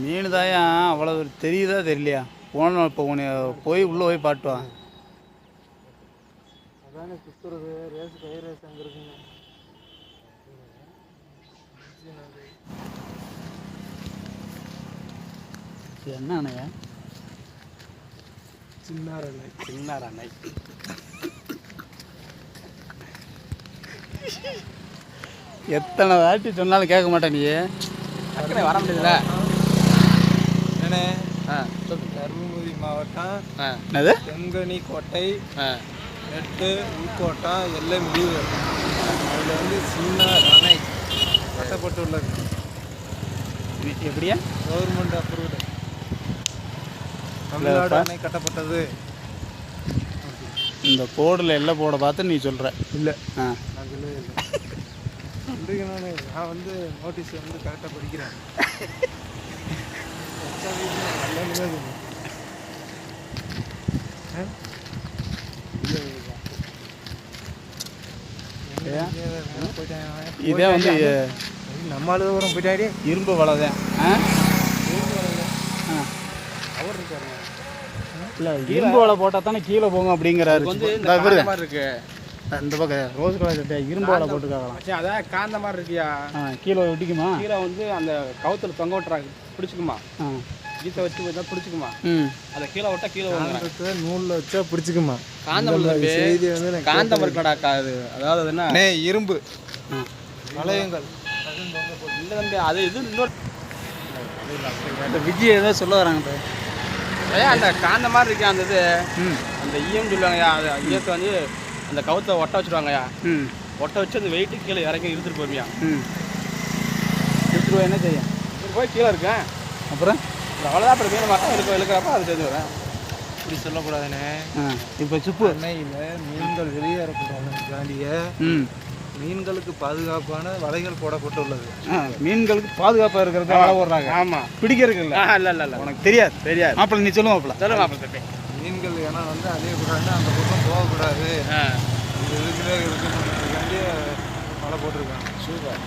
மீன் தாயா அவ்வளோ தெரியுதா தெரியலையா? போனோம் இப்போ உன்னை போய் உள்ளே போய் பாட்டுவான். அதானே சுற்றுறது ரேஸ் கை ரேஸ் அங்கே இருக்குங்க. என்ன அணையா? சின்னார் அணை. எத்தனை வாட்டி சொன்னாலும் கேட்க மாட்டேன் நீ. டக்குனே வர முடியுதுல. என்னண்ணே? தருமபுரி மாவட்டம் என்னது தென்கனி கோட்டை நெட்டு உள்கோட்டம் எல்லாம் முடிவு. அதில் வந்து சின்னார் அணை கட்டப்பட்டுள்ளது. எப்படியா? கவர்மெண்ட் அப்ரூவ்டு தமிழ்நாடு அணை கட்டப்பட்டது. இந்த போர்டில் எல்லாம் போட பார்த்து நீ சொல்கிற இல்லை? நான் சொல்லவே இல்லை. நான் வந்து நோட்டீஸ் வந்து கரெக்டாக படிக்கிறேன். இதே வந்து நம்ம அலுவலகம் போயிட்டாடி. இரும்பு வலைதான். அவர் இருக்காரு. இல்லை இரும்பு வலை போட்டால் தானே கீழே போங்க அப்படிங்கிறாரு. இருக்கு இந்த பக்கம் ரோஸ் கலர் சட்டையா இரும்பு வலை போட்டுருக்காங்களாம். அதான் காந்த மாதிரி இருக்கியா? கீழே ஒட்டிக்குமா? கீழே வந்து அந்த கவுத்தில் தொங்க விட்டுறாங்க, பிடிச்சிக்குமா? கீத்தை வச்சு வச்சா பிடிச்சிக்குமா? அதை கீழே விட்டா கீழே வந்து நூலில் வச்சா பிடிச்சிக்குமா? காந்தம் செய்தி வந்து காந்தம் இருக்கடாக்கா. அது அதாவது என்ன இரும்பு வளையங்கள் இல்லை தம்பி. அது இது இன்னொரு விஜய் ஏதோ சொல்ல வராங்க. அந்த காந்த மாதிரி இருக்கா அந்த இது. அந்த ஈயம் சொல்லுவாங்கய்யா. அது ஈயத்தை வந்து அந்த கவுத்தை ஒட்ட வச்சுருவாங்கய்யா. ஒட்ட வச்சு அந்த வெயிட்டு கீழே இறங்கி இழுத்துட்டு போவியா? எடுத்துட்டு போய் என்ன செய்யும்? போய் கீழே இருக்கேன். அப்புறம் அவ்வளோதான். அப்புறம் மீன் மக்கள் இழுக்கிறப்ப அது செஞ்சு வரேன். இப்படி சொல்லக்கூடாதுண்ணே. இப்போ சுப்பு அன்னையில் மீன்கள் வெளியேறக்கூடாதுக்காண்டிய மீன்களுக்கு பாதுகாப்பான வலைகள் போடப்பட்டுள்ளது. மீன்களுக்கு பாதுகாப்பாக இருக்கிறத வலை போடுறாங்க. ஆமாம், பிடிக்கிறதுக்கு இல்லை. இல்லை உனக்கு தெரியாது. மாப்பிள்ள நீ சொல்லுவாப்பில. மாப்பிள்ள மீன்கள் ஏன்னா வந்து அழியக்கூடாதுன்னு அந்த பக்கம் போகக்கூடாது. இது இருக்கிற இருக்குன்னு வலை போட்டிருக்காங்க. சூப்பர்.